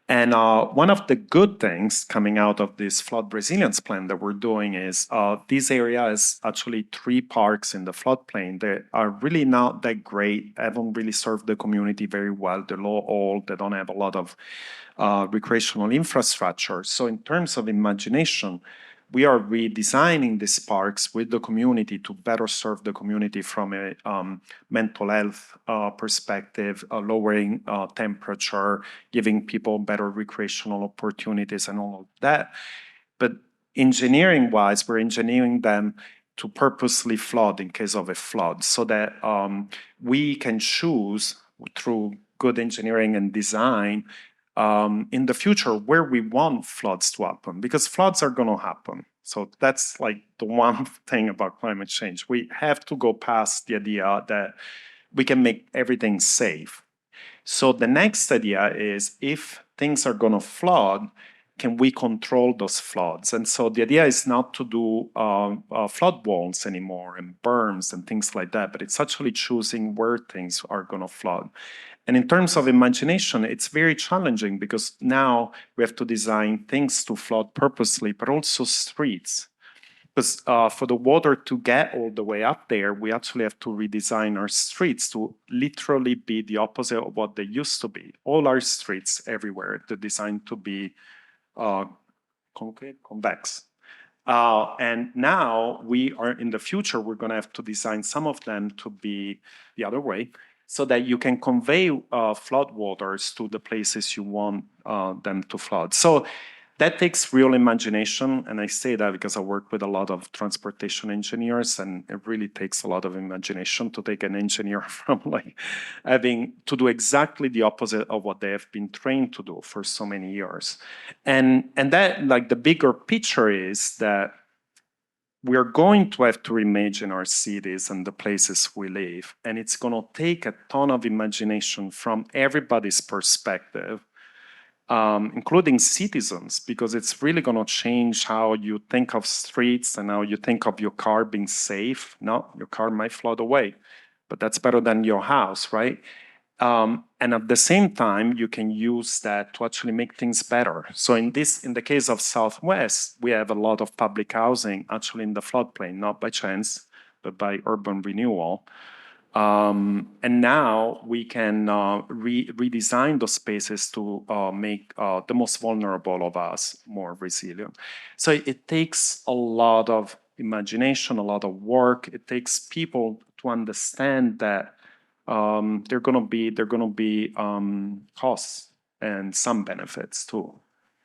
And one of the good things coming out of this flood resilience plan that we're doing is this area has actually 3 parks in the floodplain that are really not that great, haven't really served the community very well. They're low old, they don't have a lot of recreational infrastructure. So in terms of imagination, we are redesigning these parks with the community to better serve the community from a mental health perspective, lowering temperature, giving people better recreational opportunities and all of that. But engineering-wise, we're engineering them to purposely flood in case of a flood so that we can choose through good engineering and design in the future where we want floods to happen, because floods are going to happen. So that's like the one thing about climate change. We have to go past the idea that we can make everything safe. So the next idea is, if things are going to flood, can we control those floods? And so the idea is not to do flood walls anymore and berms and things like that, but it's actually choosing where things are going to flood. And in terms of imagination, it's very challenging because now we have to design things to flood purposely, but also streets. Because for the water to get all the way up there, we actually have to redesign our streets to literally be the opposite of what they used to be. All our streets everywhere, they're designed to be convex. And now we are in the future, we're going to have to design some of them to be the other way, so that you can convey flood waters to the places you want them to flood. So that takes real imagination, and I say that because I work with a lot of transportation engineers, and it really takes a lot of imagination to take an engineer from like having to do exactly the opposite of what they have been trained to do for so many years. And that, like, the bigger picture is that we are going to have to reimagine our cities and the places we live. And it's going to take a ton of imagination from everybody's perspective, including citizens, because it's really going to change how you think of streets and how you think of your car being safe. No, your car might float away, but that's better than your house, right? And at the same time, you can use that to actually make things better. So in the case of Southwest, we have a lot of public housing actually in the floodplain, not by chance, but by urban renewal. And now we can redesign those spaces to make the most vulnerable of us more resilient. So it takes a lot of imagination, a lot of work. It takes people to understand that there are going to be costs and some benefits too.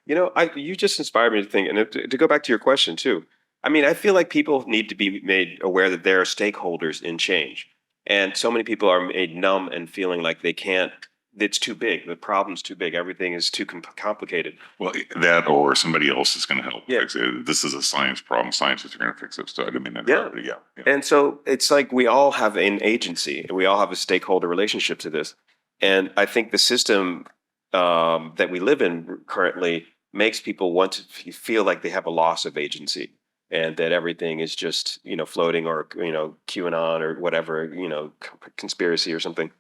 You know, you just inspired me to think, and to go back to your question too. I mean, I feel like people need to be made aware that they're stakeholders in change. And so many people are made numb and feeling like they can't, it's too big, the problem's too big, everything is too complicated. Well, that or somebody else is going to help Yeah. fix it. This is a science problem. Scientists are going to fix it. So I mean, Yeah. And so it's like we all have an agency and we all have a stakeholder relationship to this. And I think the system that we live in currently makes people want to feel like they have a loss of agency, and that everything is just, floating, or, QAnon or whatever, conspiracy or something.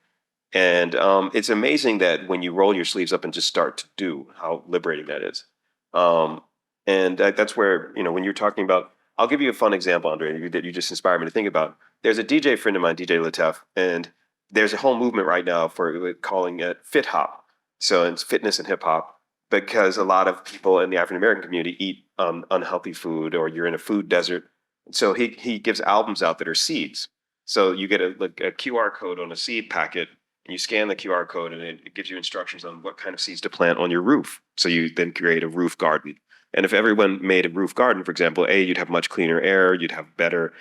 And it's amazing that when you roll your sleeves up and just start to do, how liberating that is. And that's where, when you're talking about, I'll give you a fun example, Andrea, that you just inspired me to think about. There's a DJ friend of mine, DJ Lateef, and there's a whole movement right now for calling it fit hop. So it's fitness and hip hop, because a lot of people in the African American community eat unhealthy food, or you're in a food desert. So he gives albums out that are seeds. So you get a QR code on a seed packet, and you scan the QR code, and it gives you instructions on what kind of seeds to plant on your roof. So you then create a roof garden. And if everyone made a roof garden, for example, you'd have much cleaner air, you'd have better,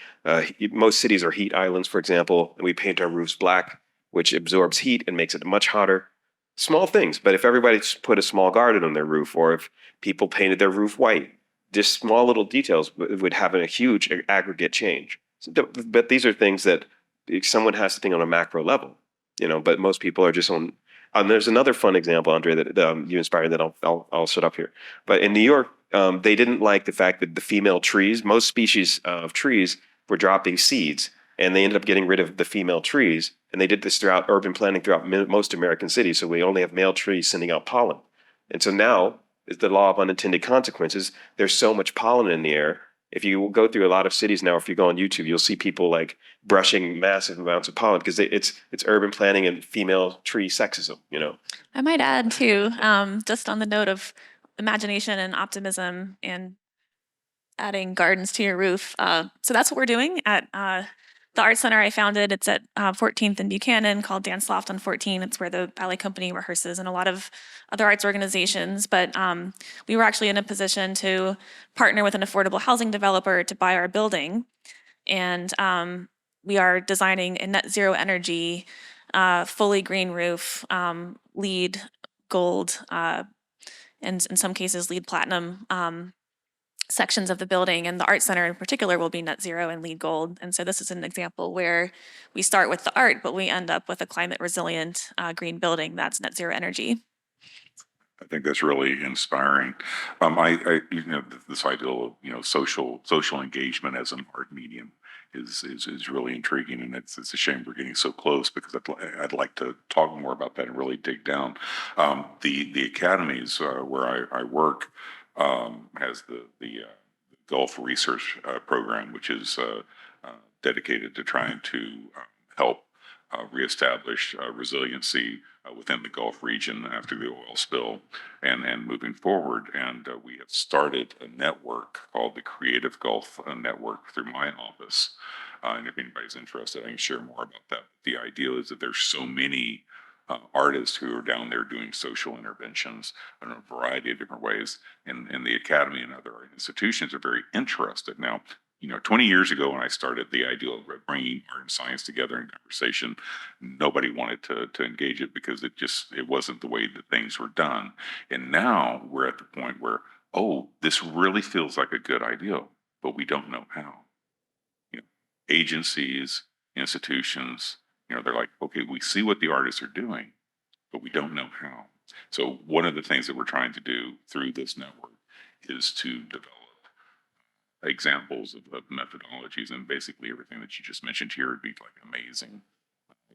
most cities are heat islands, for example, and we paint our roofs black, which absorbs heat and makes it much hotter. Small things, but if everybody put a small garden on their roof, or if people painted their roof white, just small little details would have a huge aggregate change. But these are things that someone has to think on a macro level, but most people are just on. There's another fun example, Andrea, that you inspired that I'll shut up here. But in New York, they didn't like the fact that the female trees, most species of trees, were dropping seeds, and they ended up getting rid of the female trees. And they did this throughout urban planning throughout most American cities. So we only have male trees sending out pollen. And so now is the law of unintended consequences. There's so much pollen in the air. If you go through a lot of cities now, if you go on YouTube, you'll see people like brushing massive amounts of pollen because it's urban planning and female tree sexism, I might add too, just on the note of imagination and optimism and adding gardens to your roof. So that's what we're doing at the art center I founded. It's at 14th and Buchanan, called Dance Loft on 14. It's where the ballet company rehearses and a lot of other arts organizations. But we were actually in a position to partner with an affordable housing developer to buy our building. And we are designing a net zero energy, fully green roof, LEED gold, and in some cases LEED platinum sections of the building, and the art center in particular will be net zero and LEED gold. And so this is an example where we start with the art, but we end up with a climate resilient green building that's net zero energy. I think that's really inspiring. This idea of social engagement as an art medium is really intriguing, and it's a shame we're getting so close because I'd like to talk more about that and really dig down. The academies where I work has the Gulf Research Program, which is dedicated to trying to help reestablish resiliency within the Gulf region after the oil spill and moving forward. And we have started a network called the Creative Gulf Network through my office. And if anybody's interested, I can share more about that. The idea is that there's so many artists who are down there doing social interventions in a variety of different ways. And the Academy and other institutions are very interested. Now, 20 years ago when I started, the idea of bringing art and science together in conversation, nobody wanted to engage it because it wasn't the way that things were done. And now we're at the point where, this really feels like a good idea, but we don't know how. Agencies, institutions, they're like, okay, we see what the artists are doing, but we don't know how. So one of the things that we're trying to do through this network is to develop examples of methodologies, and basically everything that you just mentioned here would be like amazing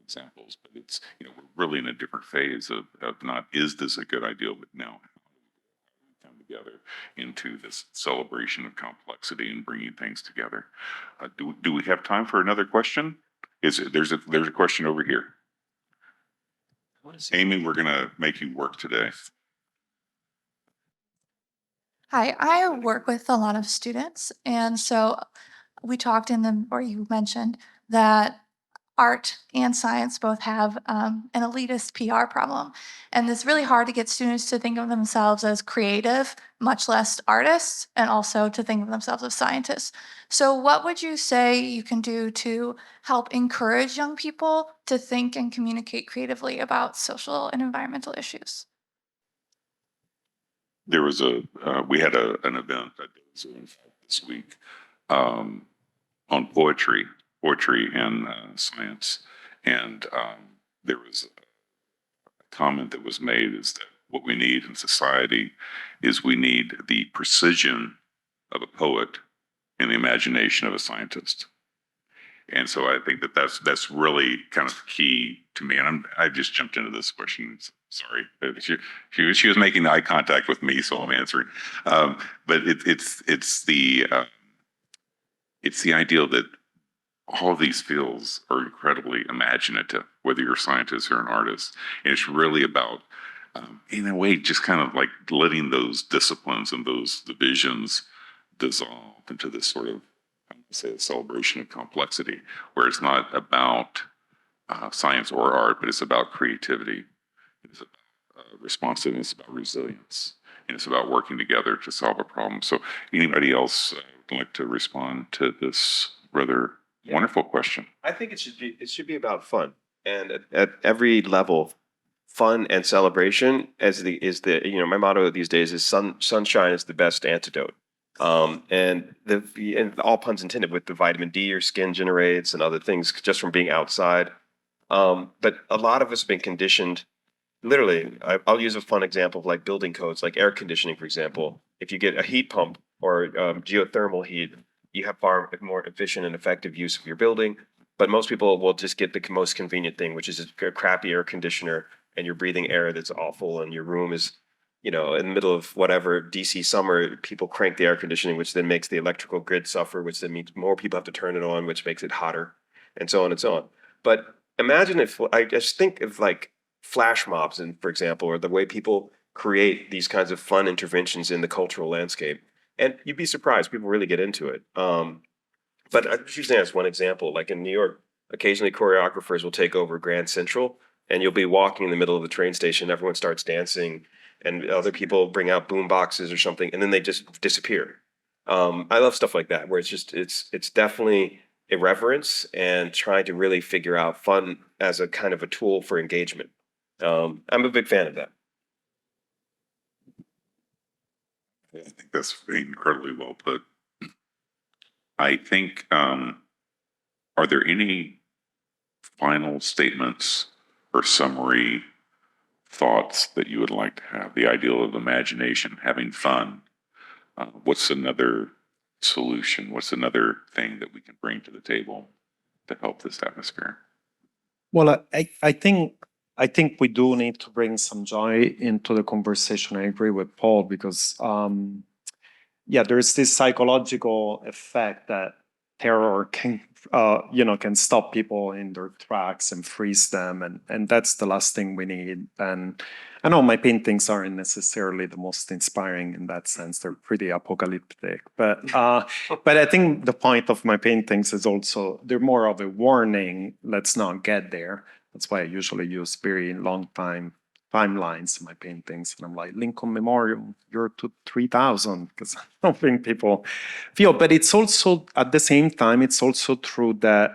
examples. But it's, we're really in a different phase of not, is this a good idea, but now how do we come together into this celebration of complexity and bringing things together. Do we have time for another question? There's a question over here. Amy, we're going to make you work today. Hi, I work with a lot of students, and so we talked or you mentioned that art and science both have an elitist PR problem. And it's really hard to get students to think of themselves as creative, much less artists, and also to think of themselves as scientists. So what would you say you can do to help encourage young people to think and communicate creatively about social and environmental issues? There was we had an event that was this week on poetry and science, and there was a comment that was made is that what we need in society is we need the precision of a poet and the imagination of a scientist. And so I think that's really kind of key to me. And I just jumped into this question. Sorry, she was making eye contact with me, so I'm answering. But it's the ideal that all of these fields are incredibly imaginative, whether you're a scientist or an artist. And it's really about, in a way, just kind of like letting those disciplines and those divisions dissolve into this sort of, I would say, a celebration of complexity, where it's not about science or art, but it's about creativity. It's about responsiveness, it's about resilience, and it's about working together to solve a problem. So anybody else would like to respond to this rather wonderful question? I think it should be about fun, and at every level, fun and celebration is the my motto these days is sunshine is the best antidote. And all puns intended with the vitamin D your skin generates and other things just from being outside. But a lot of us have been conditioned. Literally, I'll use a fun example of like building codes, like air conditioning, for example. If you get a heat pump or geothermal heat, you have far more efficient and effective use of your building. But most people will just get the most convenient thing, which is a crappy air conditioner, and you're breathing air that's awful, and your room is, in the middle of whatever DC summer, people crank the air conditioning, which then makes the electrical grid suffer, which then means more people have to turn it on, which makes it hotter, and so on and so on. But imagine if I just think of like flash mobs, and for example, or the way people create these kinds of fun interventions in the cultural landscape. And you'd be surprised, people really get into it. But I'm just using that as one example. Like in New York, occasionally choreographers will take over Grand Central, and you'll be walking in the middle of the train station, everyone starts dancing, and other people bring out boom boxes or something, and then they just disappear. I love stuff like that, where it's definitely irreverence and trying to really figure out fun as a kind of a tool for engagement. I'm a big fan of that. I think that's incredibly well put. I think, are there any final statements or summary thoughts that you would like to have? The ideal of imagination, having fun. What's another solution? What's another thing that we can bring to the table to help this atmosphere? Well, I think we do need to bring some joy into the conversation. I agree with Paul because there's this psychological effect that terror can stop people in their tracks and freeze them, and that's the last thing we need. And I know my paintings aren't necessarily the most inspiring in that sense; they're pretty apocalyptic. But I think the point of my paintings is also they're more of a warning. Let's not get there. That's why I usually use very long timelines in my paintings. And I'm like, Lincoln Memorial, year to 3000, because I don't think people feel. But it's also, at the same time, it's also true that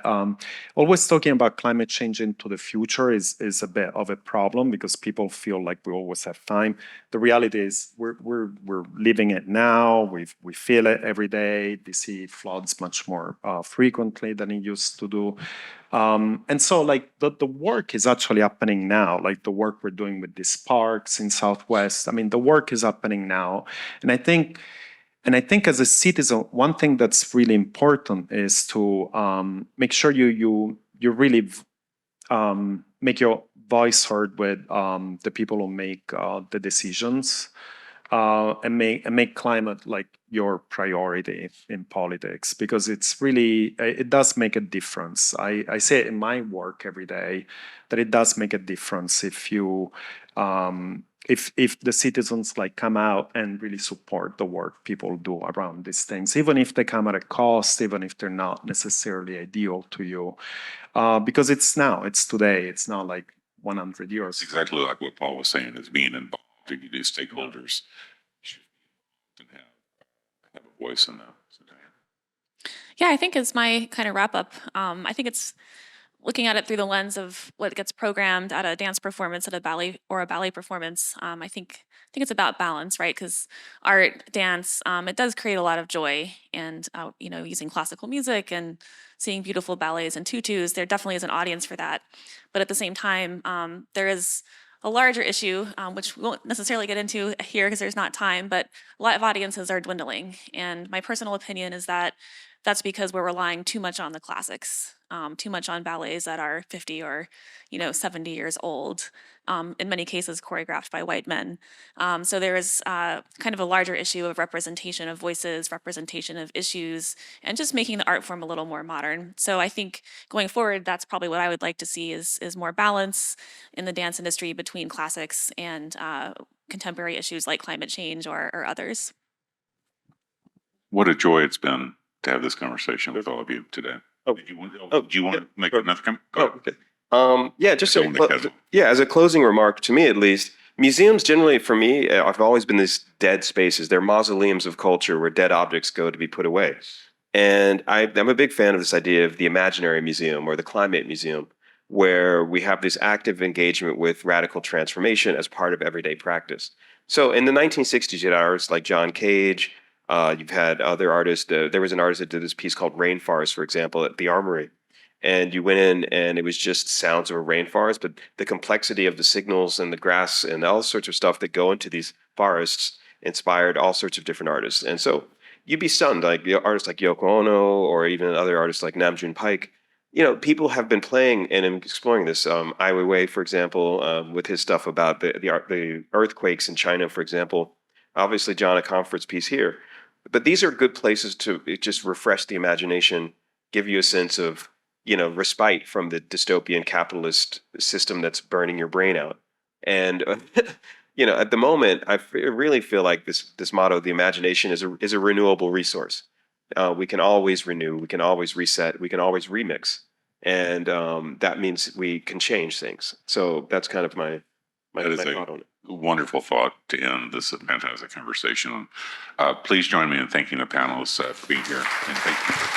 always talking about climate change into the future is a bit of a problem because people feel like we always have time. The reality is we're living it now. We feel it every day. DC floods much more frequently than it used to do. And so like the work is actually happening now, like the work we're doing with these parks in Southwest. I mean, the work is happening now. And I think as a citizen, one thing that's really important is to make sure you really make your voice heard with the people who make the decisions. And make climate like your priority in politics, because it does make a difference. I say it in my work every day that it does make a difference if you if the citizens like come out and really support the work people do around these things, even if they come at a cost, even if they're not necessarily ideal to you, because it's today. It's not like 100 years. It's exactly like what Paul was saying, is being involved. You do stakeholders should be involved and have a voice in that. So, Diana. Yeah, I think as my kind of wrap up, I think it's looking at it through the lens of what gets programmed at a dance performance, at a ballet performance. I think it's about balance, right? Because art, dance, it does create a lot of joy, and using classical music and seeing beautiful ballets and tutus, there definitely is an audience for that. But at the same time, there is a larger issue, which we won't necessarily get into here because there's not time, but a lot of audiences are dwindling. And my personal opinion is that that's because we're relying too much on the classics, too much on ballets that are 50 or 70 years old, in many cases choreographed by white men. So there is kind of a larger issue of representation of voices, representation of issues, and just making the art form a little more modern. So I think going forward, that's probably what I would like to see is more balance in the dance industry between classics and contemporary issues like climate change or others. What a joy it's been to have this conversation with all of you today. Oh. Do you want to make another comment? Go ahead. Okay. Just Don't want to cut it. as a closing remark, to me at least, museums generally, for me, have always been these dead spaces. They're mausoleums of culture where dead objects go to be put away. And I'm a big fan of this idea of the imaginary museum or the climate museum, where we have this active engagement with radical transformation as part of everyday practice. So in the 1960s, you had artists like John Cage, You've had other artists. There was an artist that did this piece called Rainforest, for example, at the Armory. And you went in and it was just sounds of a rainforest, but the complexity of the signals and the grass and all sorts of stuff that go into these forests inspired all sorts of different artists. And so you'd be stunned, like artists like Yoko Ono or even other artists like Namjoon Paik. People have been playing and exploring this. Ai Weiwei, for example, with his stuff about the earthquakes in China, for example. Obviously, John Akomfrah's piece here. But these are good places to just refresh the imagination, give you a sense of respite from the dystopian capitalist system that's burning your brain out. And at the moment, really feel like this motto, the imagination is a renewable resource. We can always renew, we can always reset, we can always remix, and that means we can change things. So that's kind of my That is thought on it. Wonderful thought to end this fantastic conversation. Please join me in thanking the panelists for being here, and thank you.